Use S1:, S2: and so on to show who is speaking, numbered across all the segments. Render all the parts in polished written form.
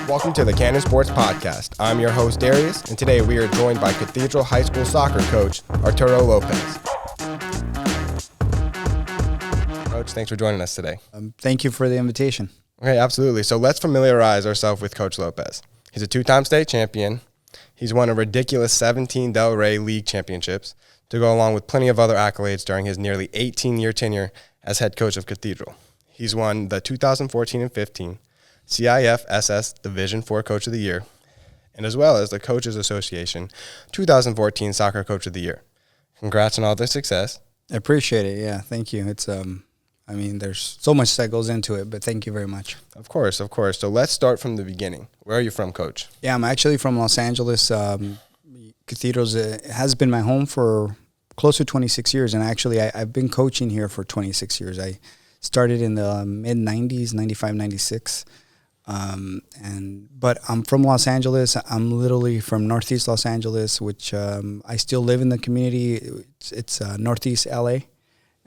S1: Welcome to the Cannon Sports Podcast. I'm your host, Darius, and today we are joined by Cathedral High School soccer coach, Arturo Lopez. Coach, thanks for joining us today.
S2: Thank you for the invitation.
S1: Okay, absolutely. So let's familiarize ourselves with Coach Lopez. He's a two-time state champion. He's won a ridiculous 17 Del Rey League championships to go along with plenty of other accolades during his nearly 18-year tenure as head coach of Cathedral. He's won the 2014 and 15 CIF SS Division IV Coach of the Year, and as well as the Coaches Association 2014 Soccer Coach of the Year. Congrats on all this success.
S2: I appreciate it. Yeah, thank you. It's there's so much that goes into it, but thank you very much.
S1: Of course. So let's start from the beginning. Where are you from, Coach?
S2: Yeah, I'm actually from Los Angeles. Cathedral's has been my home for close to 26 years, and actually I've been coaching here for 26 years. I started in the mid-90s, 95, 96. But I'm from Los Angeles. I'm literally from Northeast Los Angeles, which I still live in the community. It's Northeast LA,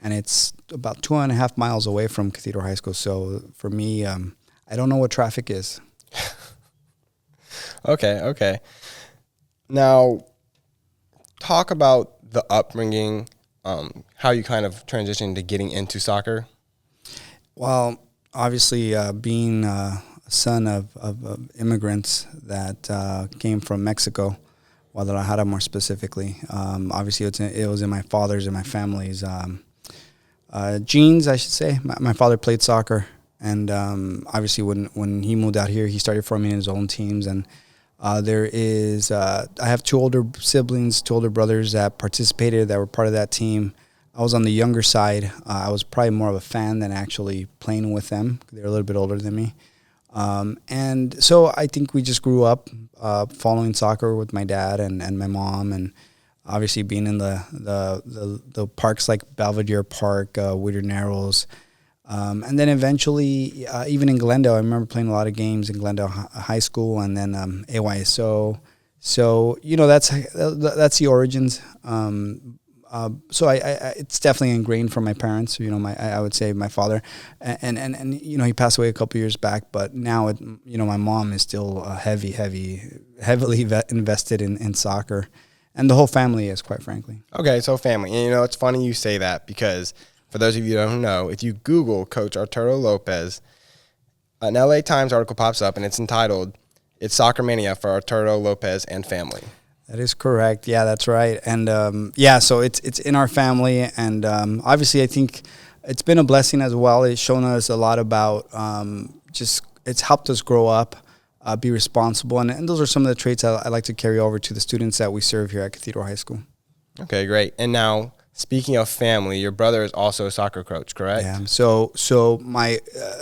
S2: and it's about 2.5 miles away from Cathedral High School. So for me, I don't know what traffic is.
S1: Okay. Now, talk about the upbringing, how you kind of transitioned to getting into soccer.
S2: Well, obviously, being son of immigrants that came from Mexico, Guadalajara more specifically. Obviously, it was in my father's and my family's genes, I should say. My father played soccer, and obviously when he moved out here, he started forming his own teams. And I have two older siblings, two older brothers that participated, that were part of that team. I was on the younger side. I was probably more of a fan than actually playing with them. They're a little bit older than me. And so I think we just grew up following soccer with my dad and my mom, and obviously being in the parks like Belvedere Park, Whittier Narrows, and then eventually even in Glendale. I remember playing a lot of games in Glendale High School, and then AYSO. So that's the origins. So it's definitely ingrained from my parents. I would say my father, and he passed away a couple years back. But now, my mom is still heavily invested in soccer, and the whole family is, quite frankly.
S1: Okay, so family, and it's funny you say that, because for those of you who don't know, if you Google Coach Arturo Lopez, an LA Times article pops up, and it's entitled "It's Soccer Mania for Arturo Lopez and Family."
S2: That is correct. Yeah, that's right. And so it's in our family, and obviously I think it's been a blessing as well. It's shown us a lot about it's helped us grow up, be responsible, and those are some of the traits I like to carry over to the students that we serve here at Cathedral High School. Okay,
S1: great. And now, speaking of family, your brother is also a soccer coach, correct?
S2: Yeah. So my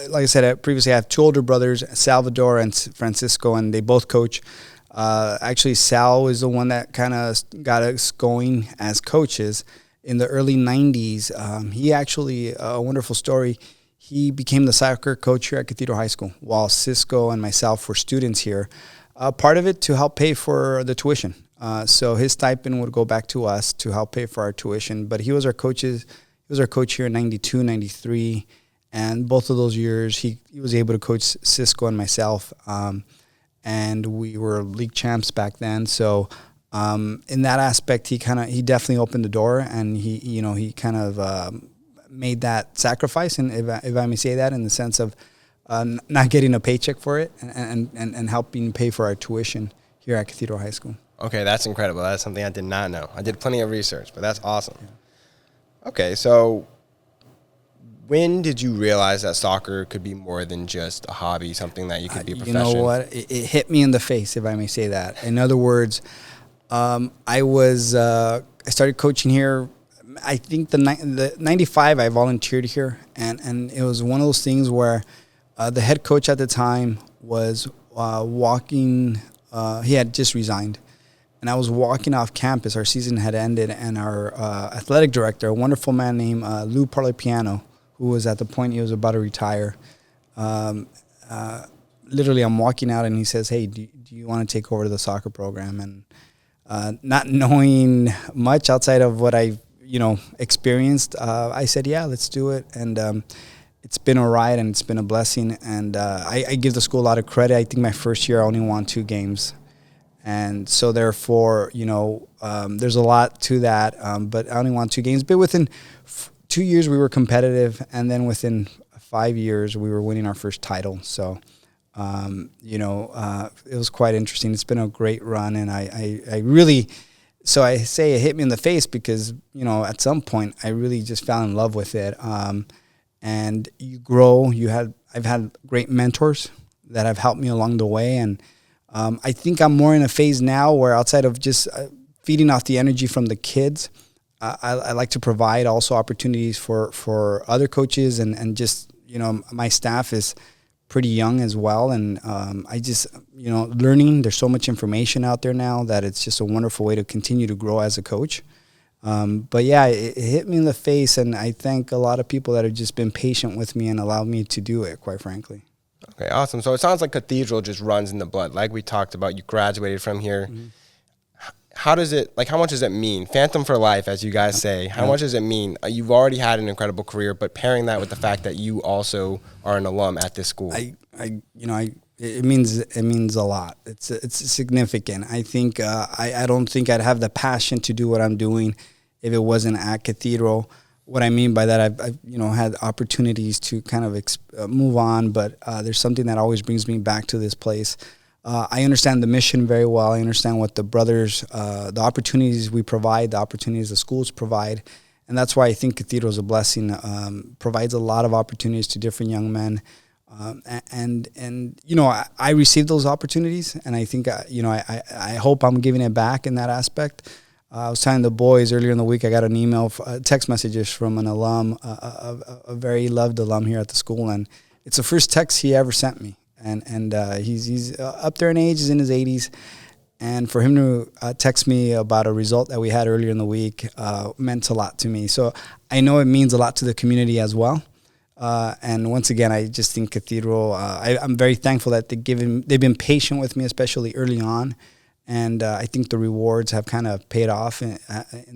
S2: like I said previously, I have two older brothers, Salvador and Francisco, and they both coach. Actually, Sal is the one that kind of got us going as coaches in the early 90s. He actually, a wonderful story, he became the soccer coach here at Cathedral High School, while Cisco and myself were students here. Part of it to help pay for the tuition. So his stipend would go back to us to help pay for our tuition. But he was our coach here in 92, 93. And both of those years, he was able to coach Cisco and myself. And we were league champs back then. So in that aspect, he definitely opened the door, and he kind of made that sacrifice, and if I may say that, in the sense of not getting a paycheck for it, and helping pay for our tuition here at Cathedral High School.
S1: Okay, that's incredible. That's something I did not know. I did plenty of research, but that's awesome. Yeah. Okay, so when did you realize that soccer could be more than just a hobby, something that you could be a profession?
S2: You know what? It hit me in the face, if I may say that. In other words, I started coaching here. I think the 95, I volunteered here, and it was one of those things where the head coach at the time was walking. He had just resigned, and I was walking off campus. Our season had ended, and our athletic director, a wonderful man named Lou Parlapiano, who was at the point he was about to retire. Literally, I'm walking out, and he says, "Hey, do you want to take over the soccer program?" And not knowing much outside of what I experienced, I said, "Yeah, let's do it." And it's been a ride and it's been a blessing. And I give the school a lot of credit. I think my first year I only won 2 games. And so therefore, there's a lot to that. But I only won 2 games. But within 2 years we were competitive. And then within 5 years we were winning our first title. So, it was quite interesting. It's been a great run. And I really, so I say it hit me in the face because, at some point I really just fell in love with it. And you grow. I've had great mentors that have helped me along the way, and I think I'm more in a phase now where outside of just feeding off the energy from the kids, I like to provide also opportunities for other coaches and just my staff is pretty young as well, and I just learning. There's so much information out there now that it's just a wonderful way to continue to grow as a coach. But yeah, it hit me in the face, and I thank a lot of people that have just been patient with me and allowed me to do it, quite frankly.
S1: Okay, awesome. So it sounds like Cathedral just runs in the blood. Like we talked about, you graduated from here. Mm-hmm. How much does it mean? Phantom for life, as you guys say. How much does it mean? You've already had an incredible career, but pairing that with the fact that you also are an alum at this school.
S2: It means a lot. It's significant. I think I don't think I'd have the passion to do what I'm doing if it wasn't at Cathedral. What I mean by that, I've had opportunities to kind of move on, but there's something that always brings me back to this place. I understand the mission very well. I understand what the brothers, the opportunities we provide, the opportunities the schools provide, and that's why I think Cathedral is a blessing. Provides a lot of opportunities to different young men. I received those opportunities, and I think I hope I'm giving it back in that aspect. I was telling the boys earlier in the week, I got an email, text messages from an alum, a very loved alum here at the school, and it's the first text he ever sent me. And he's up there in age, he's in his 80s, and for him to text me about a result that we had earlier in the week meant a lot to me. So I know it means a lot to the community as well. And once again, I just think Cathedral, I'm very thankful that they've been patient with me, especially early on. And I think the rewards have kind of paid off in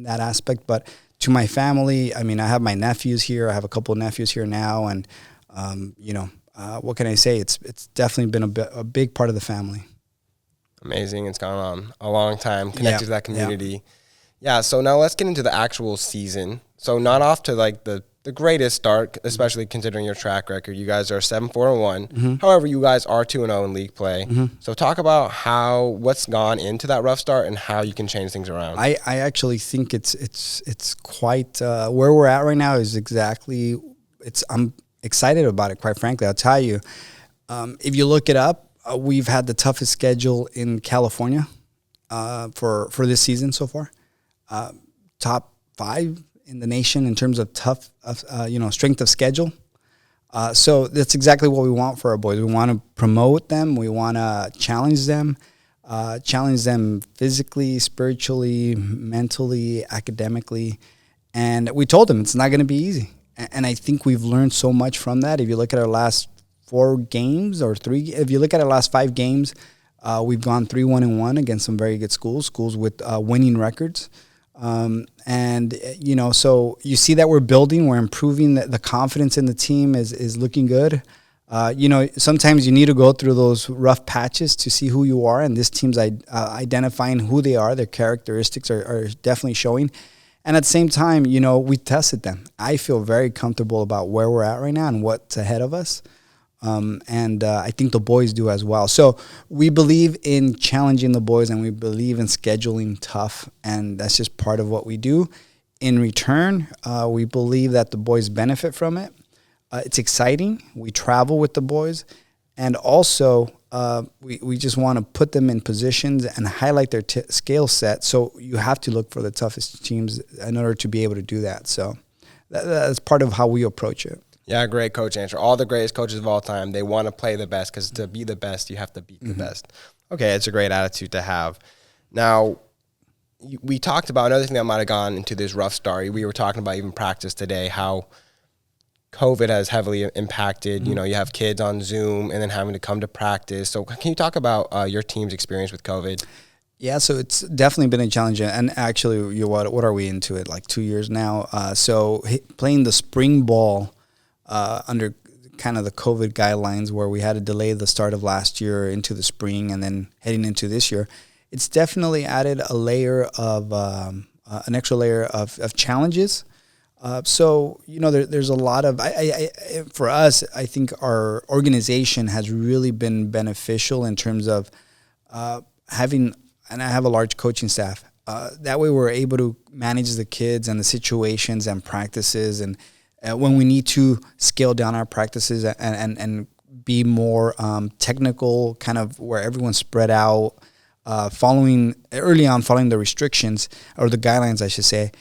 S2: that aspect. But to my family, I mean, I have my nephews here. I have a couple of nephews here now. And, what can I say? It's definitely been a big part of the family.
S1: Amazing. It's gone on a long time connected to that community. Yeah, so now let's get into the actual season. So not off to like the greatest start, especially considering your track record. You guys are 7-4-1. Mm-hmm. However, you guys are 2-0 in league play. Mm-hmm. So talk about what's gone into that rough start and how you can change things around.
S2: I actually think it's quite where we're at right now is exactly. I'm excited about it. Quite frankly, I'll tell you. If you look it up, we've had the toughest schedule in California for this season so far. Top 5 in the nation in terms of strength of schedule. So that's exactly what we want for our boys. We want to promote them. We want to challenge them physically, spiritually, mentally, academically. And we told them it's not going to be easy. And I think we've learned so much from that. If you look at our last 4 games or 3, if you look at our last 5 games, we've gone 3-1-1 against some very good schools with winning records. So you see that we're building, we're improving, the confidence in the team is looking good. Sometimes you need to go through those rough patches to see who you are, and this team's identifying who they are. Their characteristics are definitely showing. And at the same time, we tested them. I feel very comfortable about where we're at right now and what's ahead of us. I think the boys do as well. So we believe in challenging the boys, and we believe in scheduling tough, and that's just part of what we do. In return, we believe that the boys benefit from it. It's exciting. We travel with the boys, and also we just want to put them in positions and highlight their skill set. So you have to look for the toughest teams in order to be able to do that. So that's part of how we approach it.
S1: Yeah, great coach answer. All the greatest coaches of all time, they want to play the best because to be the best, you have to beat the best. Okay, it's a great attitude to have. Now, we talked about another thing that might have gone into this rough start. We were talking about even practice today, how COVID has heavily impacted. You have kids on Zoom and then having to come to practice. So can you talk about your team's experience with COVID?
S2: Yeah, so it's definitely been a challenge. And actually, what are we into it? Like 2 years now. So playing the spring ball under kind of the COVID guidelines where we had to delay the start of last year into the spring and then heading into this year, it's definitely added a layer of an extra layer of challenges. So, there's a lot of, for us, I think our organization has really been beneficial in terms of having, and I have a large coaching staff. That way we're able to manage the kids and the situations and practices, and when we need to scale down our practices and be more technical, kind of where everyone's spread out, following the restrictions or the guidelines, I should say.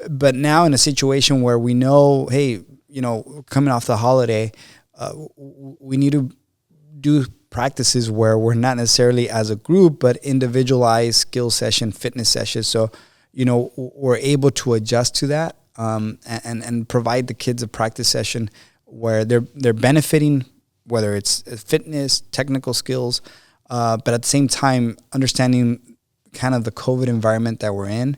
S2: But now in a situation where we know, hey, coming off the holiday, we need to do practices where we're not necessarily as a group, but individualized skill session, fitness sessions. So, we're able to adjust to that and provide the kids a practice session where they're benefiting, whether it's fitness, technical skills, but at the same time, understanding kind of the COVID environment that we're in.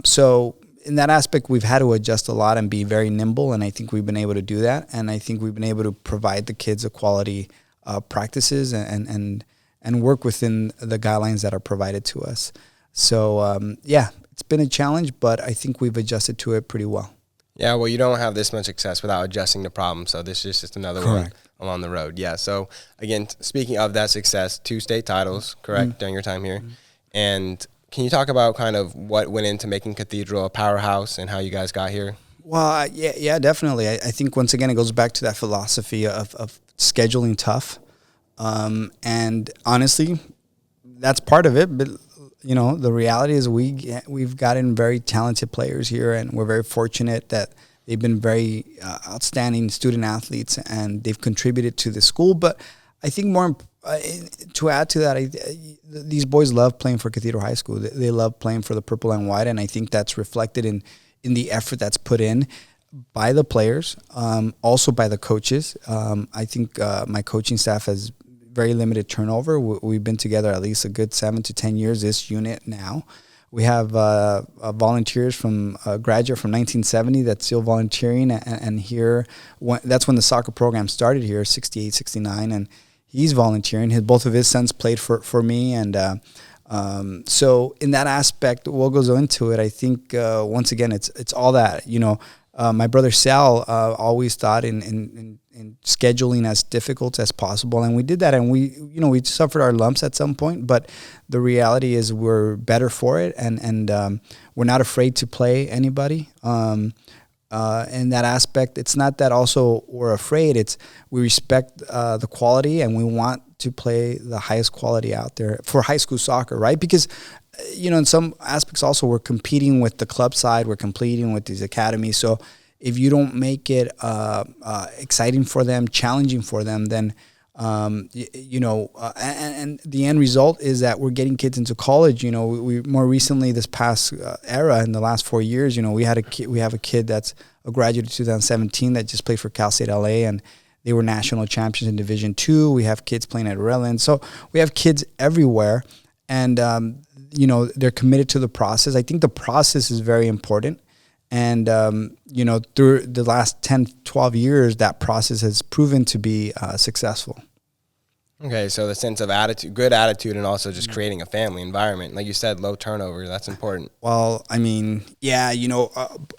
S2: So in that aspect, we've had to adjust a lot and be very nimble, and I think we've been able to do that. And I think we've been able to provide the kids a quality practices and work within the guidelines that are provided to us. So it's been a challenge, but I think we've adjusted to it pretty well.
S1: Yeah, well, you don't have this much success without adjusting the problem. So this is just another one along the road. Yeah. So again, speaking of that success, 2 state titles, correct, during your time here, and can you talk about kind of what went into making Cathedral a powerhouse and how you guys got here?
S2: Well, yeah, definitely. I think, once again, it goes back to that philosophy of scheduling tough. And honestly, that's part of it. But, the reality is we've gotten very talented players here, and we're very fortunate that they've been very outstanding student athletes, and they've contributed to the school. But I think more to add to that, these boys love playing for Cathedral High School. They love playing for the purple and white, and I think that's reflected in the effort that's put in by the players, also by the coaches. I think my coaching staff has very limited turnover. We've been together at least a good 7 to 10 years, this unit now. We have volunteers from graduate from 1970 that's still volunteering, and here, that's when the soccer program started here, 68, 69, and he's volunteering. Both of his sons played for me, and so in that aspect, what goes into it, I think once again, it's all that. My brother Sal always thought in scheduling as difficult as possible, and we did that, and we suffered our lumps at some point, but the reality is we're better for it, and we're not afraid to play anybody. In that aspect, it's not that also we're afraid, it's we respect the quality, and we want to play the highest quality out there for high school soccer, right? Because in some aspects also we're competing with the club side, we're competing with these academies. So if you don't make it exciting for them, challenging for them, then and the end result is that we're getting kids into college. We more recently, this past era, in the last 4 years, we have a kid that's a graduate of 2017 that just played for Cal State LA, and they were national champions in Division II. We have kids playing at Redlands. So we have kids everywhere, and they're committed to the process. I think the process is very important. And, through the last 10, 12 years, that process has proven to be successful.
S1: Okay, so the sense of attitude, good attitude, and also just creating a family environment. Like you said, low turnover, that's important.
S2: Well, I mean, yeah,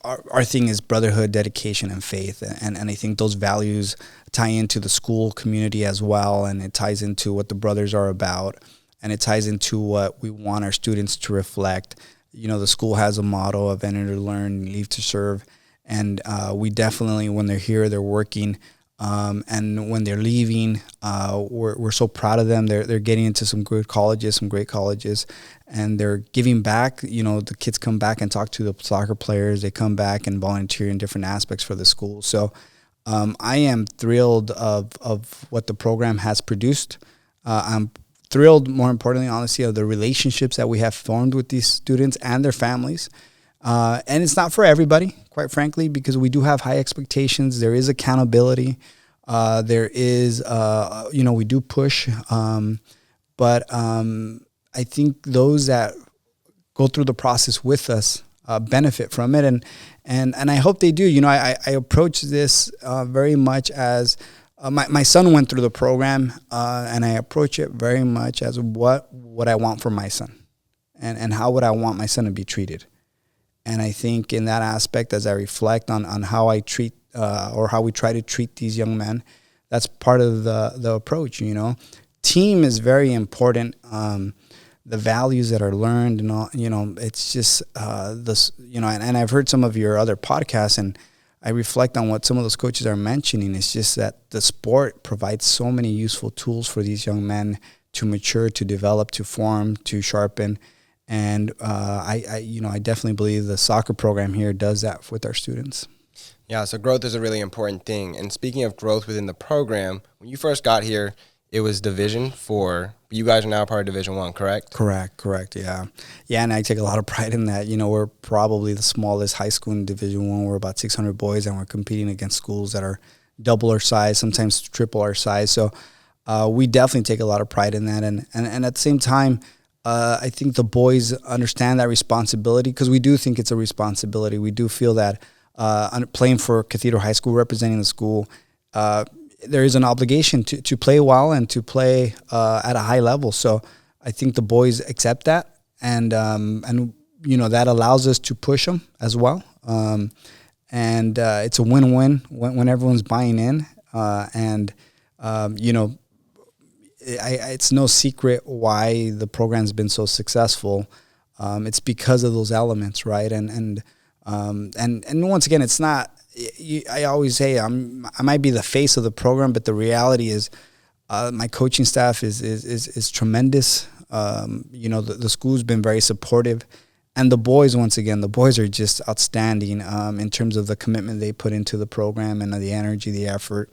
S2: our thing is brotherhood, dedication, and faith. And I think those values tie into the school community as well, and it ties into what the brothers are about, and it ties into what we want our students to reflect. The school has a motto of enter to learn, leave to serve. And we definitely, when they're here, they're working. And when they're leaving, we're so proud of them. They're getting into some good colleges, some great colleges, and they're giving back. The kids come back and talk to the soccer players. They come back and volunteer in different aspects for the school. So I am thrilled of what the program has produced. I'm thrilled, more importantly, honestly, of the relationships that we have formed with these students and their families. And it's not for everybody, quite frankly, because we do have high expectations. There is accountability. There is, we do push. But I think those that go through the process with us, benefit from it, and I hope they do. I approach this very much as my son went through the program, and I approach it very much as what I want for my son, and how would I want my son to be treated. And I think in that aspect, as I reflect on how I treat or how we try to treat these young men, that's part of the approach. Team is very important. The values that are learned, and all, it's just this. And I've heard some of your other podcasts, and I reflect on what some of those coaches are mentioning. It's just that the sport provides so many useful tools for these young men to mature, to develop, to form, to sharpen. And I definitely believe the soccer program here does that with our students.
S1: Yeah, so growth is a really important thing. And speaking of growth within the program, when you first got here, it was Division IV. You guys are now part of Division I, correct?
S2: Correct, yeah. Yeah, and I take a lot of pride in that. We're probably the smallest high school in Division I. We're about 600 boys, and we're competing against schools that are double our size, sometimes triple our size. So we definitely take a lot of pride in that. And at the same time, I think the boys understand that responsibility, because we do think it's a responsibility. We do feel that playing for Cathedral High School, representing the school, there is an obligation to play well and to play at a high level. So I think the boys accept that, and that allows us to push them as well. And it's a win-win when everyone's buying in. It's no secret why the program's been so successful. It's because of those elements, right? And once again, it's not. I always say I might be the face of the program, but the reality is, my coaching staff is tremendous. The school's been very supportive, and the boys, once again, the boys are just outstanding in terms of the commitment they put into the program and the energy, the effort.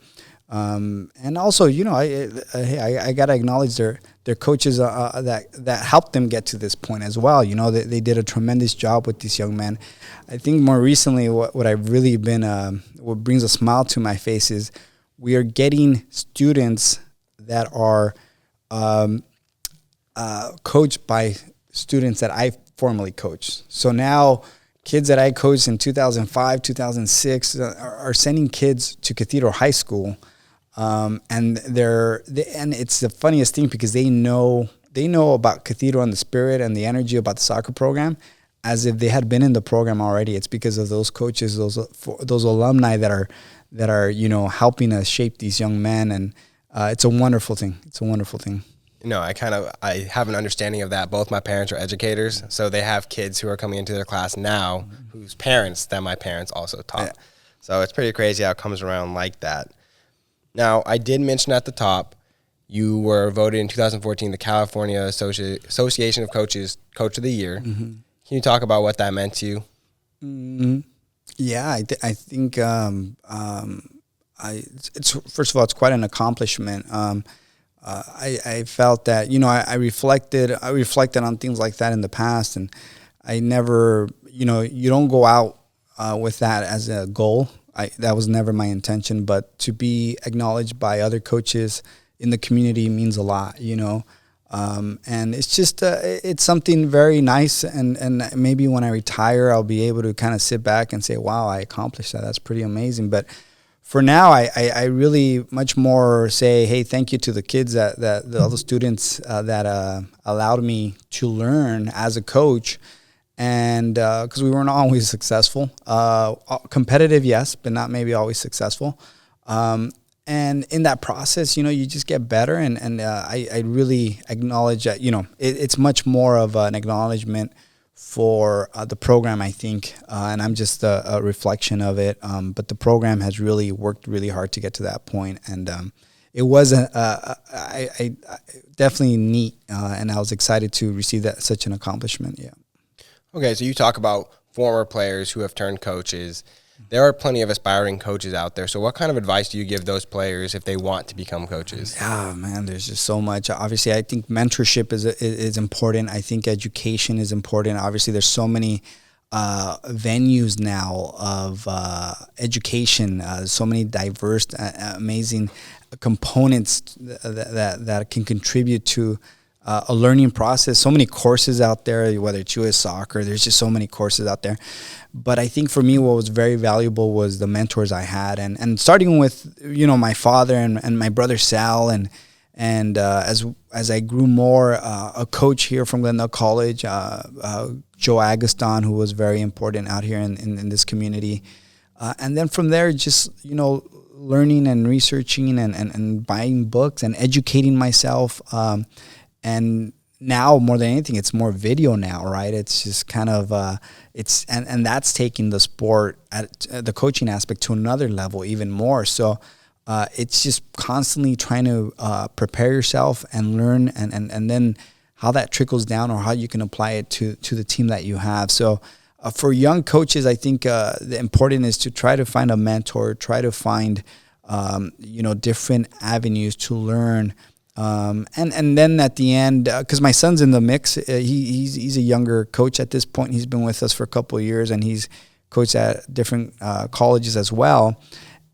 S2: And also, I gotta acknowledge their coaches that helped them get to this point as well. They did a tremendous job with these young men. I think more recently, what I've really been, what brings a smile to my face is we are getting students that are coached by students that I formerly coached. So now kids that I coached in 2005, 2006 are sending kids to Cathedral High School. And it's the funniest thing, because they know about Cathedral and the spirit and the energy about the soccer program as if they had been in the program already. It's because of those coaches, those alumni that are helping us shape these young men, and it's a wonderful thing. It's a wonderful thing.
S1: I have an understanding of that. Both my parents are educators, so they have kids who are coming into their class now whose parents that my parents also taught. Yeah. So it's pretty crazy how it comes around like that. Now, I did mention at the top, you were voted in 2014 the California Association of Coaches Coach of the Year. Mm-hmm. Can you talk about what that meant to you? Mm-hmm.
S2: Yeah, I think it's first of all, it's quite an accomplishment. I felt that I reflected on things like that in the past, and I never you don't go out with that as a goal. That was never my intention, but to be acknowledged by other coaches in the community means a lot, and it's just it's something very nice, and maybe when I retire, I'll be able to kind of sit back and say, wow, I accomplished that. That's pretty amazing. But for now, I really much more say, hey, thank you to the kids all the students that allowed me to learn as a coach. And because we weren't always successful, competitive, yes, but not maybe always successful. And in that process, you just get better. And I really acknowledge that, it's much more of an acknowledgement for the program, I think. And I'm just a reflection of it. But the program has really worked really hard to get to that point. And it was definitely neat. And I was excited to receive such an accomplishment. Yeah.
S1: Okay, so you talk about former players who have turned coaches. There are plenty of aspiring coaches out there. So what kind of advice do you give those players if they want to become coaches?
S2: Yeah, man, there's just so much. Obviously, I think mentorship is important. I think education is important. Obviously, there's so many venues now of education, so many diverse, amazing components that can contribute to a learning process. So many courses out there, whether it's U.S. soccer, there's just so many courses out there. But I think for me, what was very valuable was the mentors I had, and starting with my father and my brother Sal, and as I grew more, a coach here from Glendale College, Joe Agustin, who was very important out here in this community, and then from there, just learning and researching and buying books and educating myself. And now more than anything, it's more video now, right? It's just kind of and that's taking the sport at the coaching aspect to another level even more. So it's just constantly trying to prepare yourself and learn, and then how that trickles down or how you can apply it to the team that you have. So for young coaches, I think the important is to try to find a mentor, try to find different avenues to learn. And then at the end, because my son's in the mix, he's a younger coach at this point. He's been with us for a couple of years, and he's coached at different colleges as well.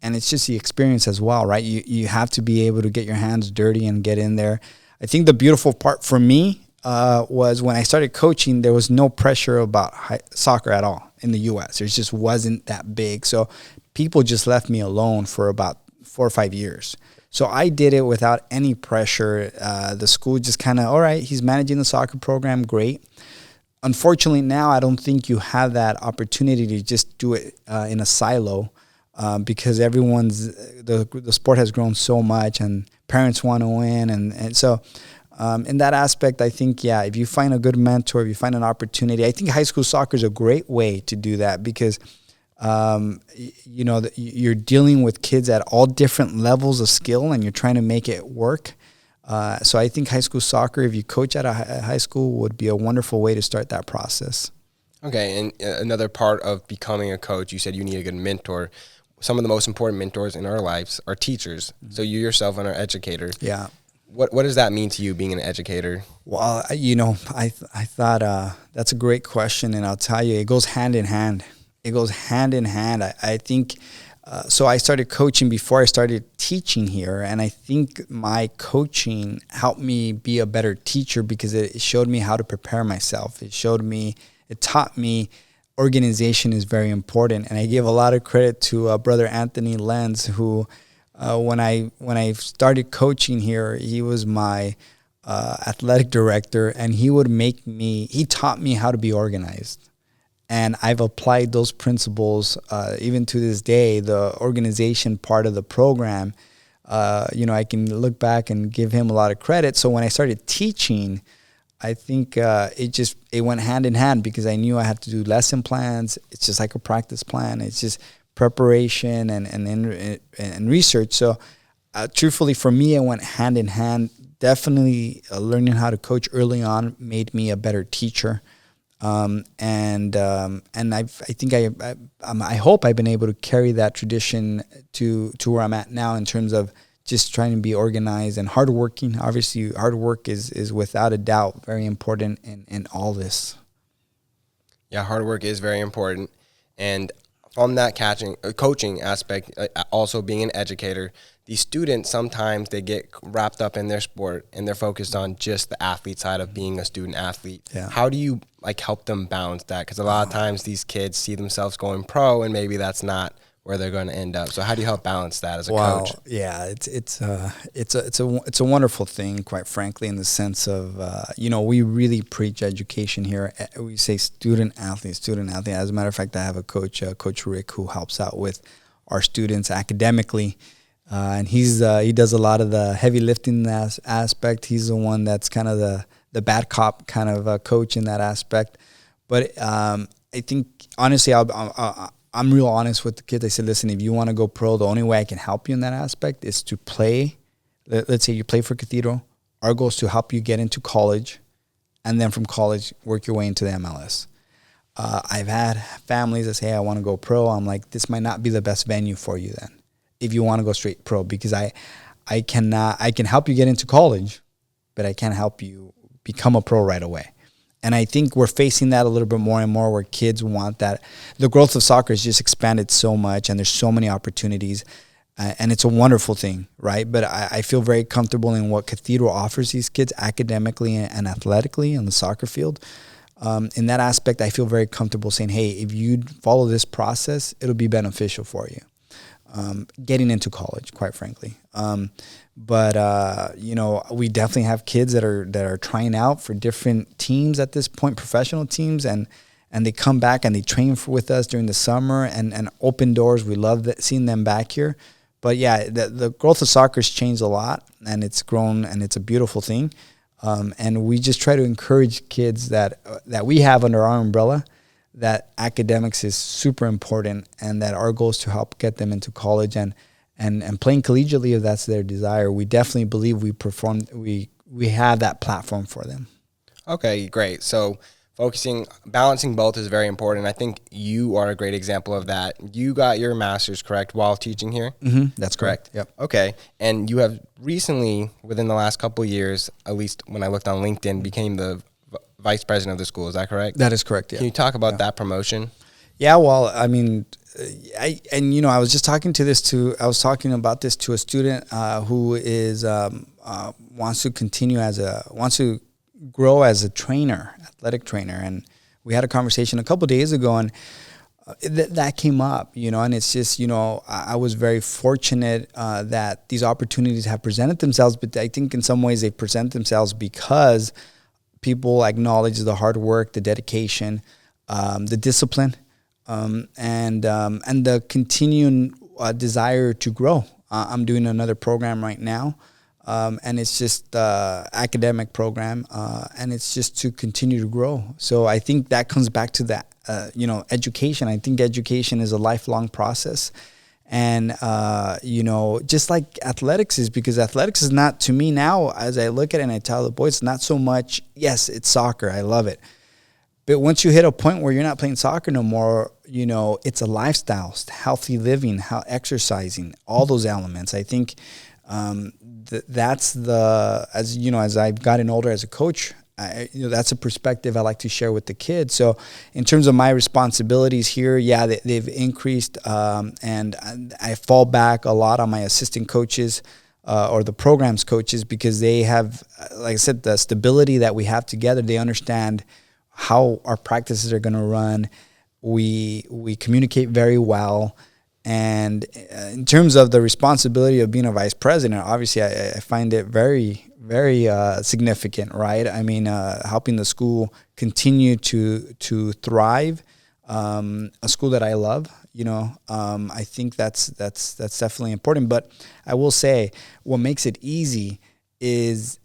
S2: And it's just the experience as well, right? You have to be able to get your hands dirty and get in there. I think the beautiful part for me was when I started coaching, there was no pressure about soccer at all in the U.S. There just wasn't that big. So people just left me alone for about 4 or 5 years. So I did it without any pressure. The school just kind of, all right, he's managing the soccer program, great. Unfortunately, now I don't think you have that opportunity to just do it in a silo because the sport has grown so much and parents want to win. And so in that aspect, I think, if you find a good mentor, if you find an opportunity, I think high school soccer is a great way to do that because you're dealing with kids at all different levels of skill and you're trying to make it work. So I think high school soccer, if you coach at a high school, would be a wonderful way to start that process.
S1: Okay, and another part of becoming a coach, you said you need a good mentor. Some of the most important mentors in our lives are teachers. Mm-hmm. So you yourself are an educator. Yeah. What does that mean to you, being an educator?
S2: Well, I thought that's a great question, and I'll tell you, it goes hand in hand. It goes hand in hand. I think, so I started coaching before I started teaching here, and I think my coaching helped me be a better teacher because it showed me how to prepare myself. It taught me organization is very important, and I give a lot of credit to Brother Anthony Lenz, who when I started coaching here, he was my athletic director, and he taught me how to be organized. And I've applied those principles even to this day. The organization part of the program, I can look back and give him a lot of credit. So when I started teaching, I think it went hand in hand because I knew I had to do lesson plans. It's just like a practice plan. It's just preparation and research. So truthfully, for me, it went hand in hand. Definitely learning how to coach early on made me a better teacher. And I hope I've been able to carry that tradition to where I'm at now in terms of just trying to be organized and hardworking. Obviously, hard work is without a doubt very important in all this.
S1: Yeah, hard work is very important. And from that coaching aspect, also being an educator, these students, sometimes they get wrapped up in their sport and they're focused on just the athlete side of being a student athlete. Yeah. How do you help them balance that? Because a lot of times these kids see themselves going pro and maybe that's not where they're going to end up. So how do you help balance that as a coach?
S2: Yeah, it's a wonderful thing, quite frankly, in the sense of we really preach education here. We say student athlete. As a matter of fact, I have a coach, Coach Rick, who helps out with our students academically. And he does a lot of the heavy lifting aspect. He's the one that's kind of the bad cop kind of coach in that aspect. But I think, honestly, I'm real honest with the kids. I said, listen, if you want to go pro, the only way I can help you in that aspect is to play. Let's say you play for Cathedral. Our goal is to help you get into college, and then from college, work your way into the MLS. I've had families that say, hey, I want to go pro. I'm like, this might not be the best venue for you then, if you want to go straight pro, because I can help you get into college, but I can't help you become a pro right away. And I think we're facing that a little bit more and more, where kids want that. The growth of soccer has just expanded so much, and there's so many opportunities. And it's a wonderful thing, right? But I feel very comfortable in what Cathedral offers these kids academically and athletically on the soccer field. In that aspect, I feel very comfortable saying, hey, if you follow this process, it'll be beneficial for you. Getting into college, quite frankly. But we definitely have kids that are trying out for different teams at this point, professional teams, and they come back and they train with us during the summer and open doors. We love seeing them back here. But yeah, the growth of soccer has changed a lot, and it's grown, and it's a beautiful thing. And we just try to encourage kids that we have under our umbrella that academics is super important, and that our goal is to help get them into college and playing collegiately if that's their desire. We definitely believe we have that platform for them.
S1: Okay, great. So balancing both is very important. I think you are a great example of that. You got your master's, correct, while teaching here?
S2: Mm-hmm. That's correct. Yep.
S1: Okay. And you have recently, within the last couple of years, at least when I looked on LinkedIn, became the vice president of the school. Is that correct?
S2: That is correct, yeah.
S1: Can you talk about that promotion?
S2: Yeah, well, I mean, I was just talking about this to a student who is wants to grow as a trainer, athletic trainer, and we had a conversation a couple of days ago, and that came up, and it's just, I was very fortunate that these opportunities have presented themselves, but I think in some ways they present themselves because people acknowledge the hard work, the dedication, the discipline, and the continuing desire to grow. I'm doing another program right now, and it's just academic program, and it's just to continue to grow. So I think that comes back to that, education. I think education is a lifelong process. And, just like athletics is, because athletics is not, to me now, as I look at it and I tell the boys, it's not so much, yes, it's soccer, I love it. But once you hit a point where you're not playing soccer no more, it's a lifestyle, healthy living, exercising, all those elements. I think that's as I've gotten older as a coach, that's a perspective I like to share with the kids. So in terms of my responsibilities here, yeah, they've increased, and I fall back a lot on my assistant coaches or the programs coaches, because they have, like I said, the stability that we have together. They understand how our practices are going to run. We communicate very well. And in terms of the responsibility of being a vice president, obviously I find it very, very significant, right? I mean, helping the school continue to thrive, a school that I love, I think that's definitely important. But I will say, what makes it easy is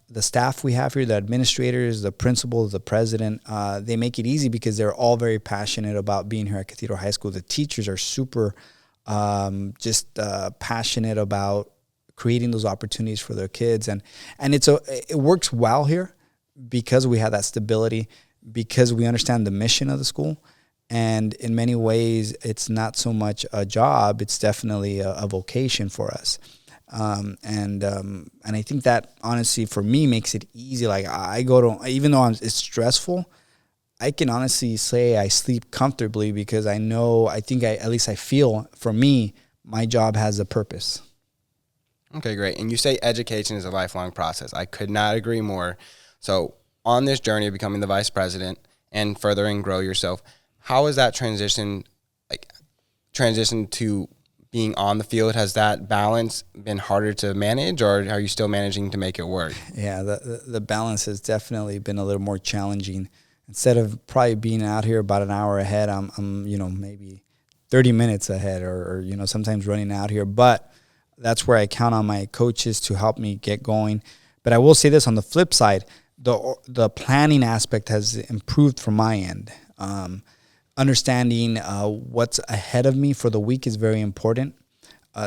S2: the staff we have here, the administrators, the principals, the president. They make it easy because they're all very passionate about being here at Cathedral High School. The teachers are super passionate about creating those opportunities for their kids, and it works well here because we have that stability, because we understand the mission of the school. And in many ways, it's not so much a job; it's definitely a vocation for us. And I think that honestly for me makes it easy. Like I go to, even though it's stressful, I can honestly say I sleep comfortably because I feel, for me, my job has a purpose.
S1: Okay, great. And you say education is a lifelong process. I could not agree more. So on this journey of becoming the vice president and furthering grow yourself, how has that transition to being on the field? Has that balance been harder to manage, or are you still managing to make it work?
S2: Yeah, the balance has definitely been a little more challenging. Instead of probably being out here about an hour ahead, I'm maybe 30 minutes ahead, or sometimes running out here. But that's where I count on my coaches to help me get going. But I will say this, on the flip side, the planning aspect has improved from my end. Understanding what's ahead of me for the week is very important.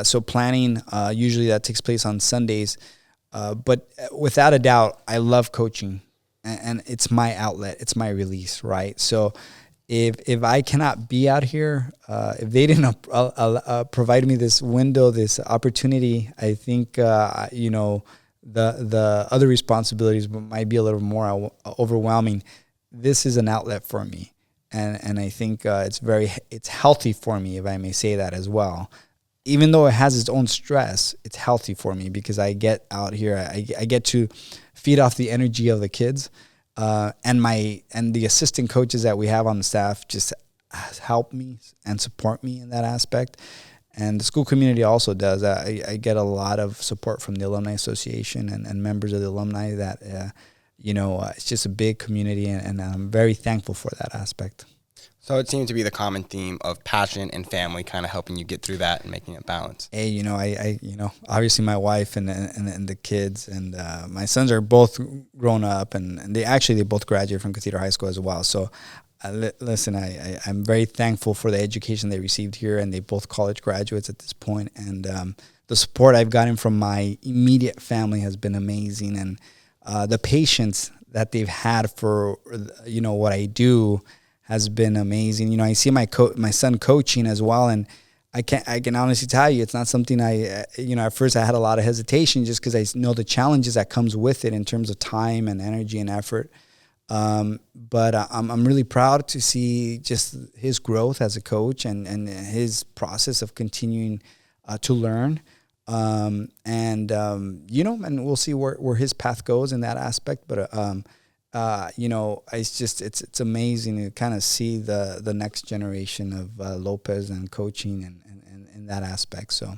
S2: So planning, usually that takes place on Sundays. But without a doubt, I love coaching, and it's my outlet. It's my release, right? So if I cannot be out here, if they didn't provide me this window, this opportunity, I think, the other responsibilities might be a little more overwhelming. This is an outlet for me. And I think it's healthy for me, if I may say that as well. even though it has its own stress, it's healthy for me because I get out here. I get to feed off the energy of the kids, and the assistant coaches that we have on the staff just help me and support me in that aspect. And the school community also does. I get a lot of support from the Alumni Association and members of the alumni that, it's just a big community, and I'm very thankful for that aspect.
S1: So it seemed to be the common theme of passion and family kind of helping you get through that and making it balanced.
S2: Hey, I obviously my wife and the kids and my sons are both grown up, and they both graduated from Cathedral High School as well. So listen, I'm very thankful for the education they received here, and they both college graduates at this point. And the support I've gotten from my immediate family has been amazing, and the patience that they've had for what I do has been amazing. I see my son coaching as well, and I can honestly tell you, it's not something at first I had a lot of hesitation just because I know the challenges that comes with it in terms of time and energy and effort. But I'm really proud to see just his growth as a coach and his process of continuing to learn. And we'll see where his path goes in that aspect. But it's amazing to kind of see the next generation of Lopez and coaching and in that aspect. So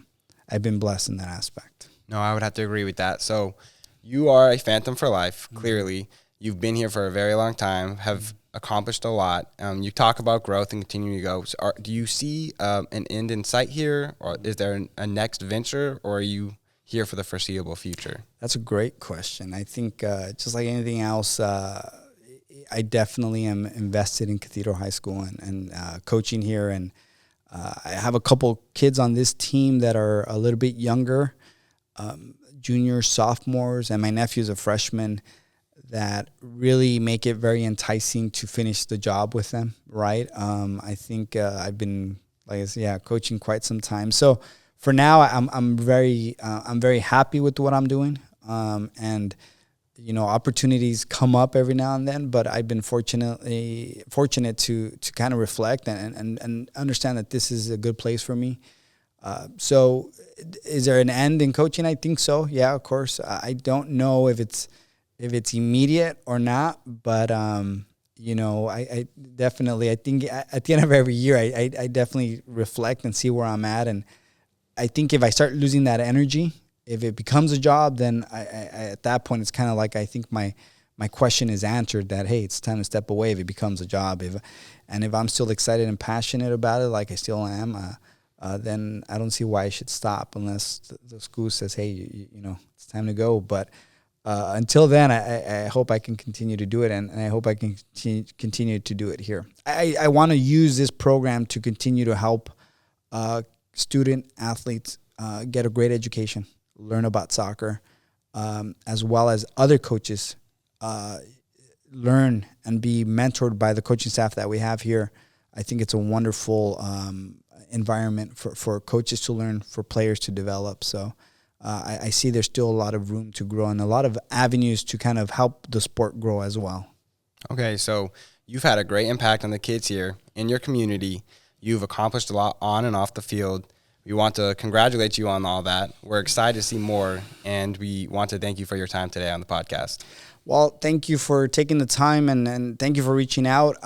S2: I've been blessed in that aspect.
S1: No, I would have to agree with that. So you are a Phantom for life, clearly. You've been here for a very long time, have accomplished a lot. You talk about growth and continuing to go. So do you see an end in sight here, or is there a next venture, or are you here for the foreseeable future?
S2: That's a great question. I think just like anything else, I definitely am invested in Cathedral High School and coaching here. And I have a couple kids on this team that are a little bit younger, juniors, sophomores, and my nephew's a freshman, that really make it very enticing to finish the job with them, right? I think I've been, coaching quite some time. So for now, I'm very happy with what I'm doing, and opportunities come up every now and then. But I've been fortunate to kind of reflect and understand that this is a good place for me. So, is there an end in coaching? I think so. Yeah, of course. I don't know if it's immediate or not, but I definitely, I think at the end of every year, I definitely reflect and see where I'm at. And I think if I start losing that energy, if it becomes a job, then I at that point, it's kind of like, I think my question is answered that, hey, it's time to step away if it becomes a job. If I'm still excited and passionate about it, like I still am, then I don't see why I should stop unless the school says, hey, it's time to go. But until then, I hope I can continue to do it, and I hope I can continue to do it here. I want to use this program to continue to help student athletes get a great education, learn about soccer, as well as other coaches learn and be mentored by the coaching staff that we have here. I think it's a wonderful environment for coaches to learn, for players to develop. So I see there's still a lot of room to grow and a lot of avenues to kind of help the sport grow as well.
S1: Okay, so you've had a great impact on the kids here in your community. You've accomplished a lot on and off the field. We want to congratulate you on all that. We're excited to see more, and we want to thank you for your time today on the podcast.
S2: Well, thank you for taking the time, and thank you for reaching out.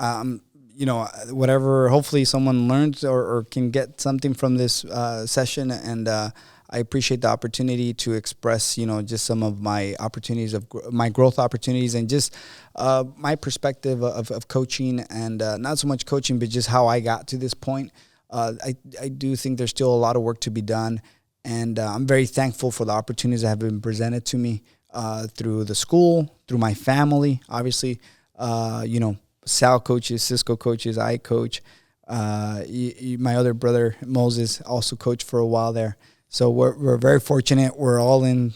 S2: Whatever, hopefully someone learns or can get something from this session, and I appreciate the opportunity to express, just some of my opportunities my growth opportunities, and just my perspective of coaching, and not so much coaching, but just how I got to this point. I do think there's still a lot of work to be done, and I'm very thankful for the opportunities that have been presented to me through the school, through my family, obviously, Sal coaches, Cisco coaches, I coach. My other brother, Moses, also coached for a while there. So we're very fortunate. We're all in.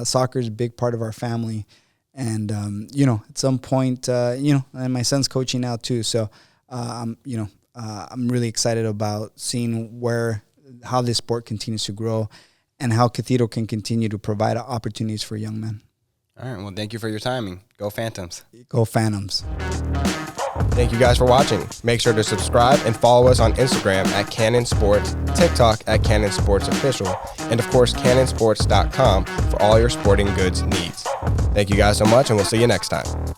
S2: Soccer is a big part of our family. And, at some point, and my son's coaching now too. So, I'm really excited about seeing how this sport continues to grow and how Cathedral can continue to provide opportunities for young men.
S1: All right. Well, thank you for your timing. Go Phantoms.
S2: Go Phantoms.
S1: Thank you guys for watching. Make sure to subscribe and follow us on Instagram at Cannon Sports, TikTok at Cannon Sports Official, and of course, cannonsports.com for all your sporting goods needs. Thank you guys so much, and we'll see you next time.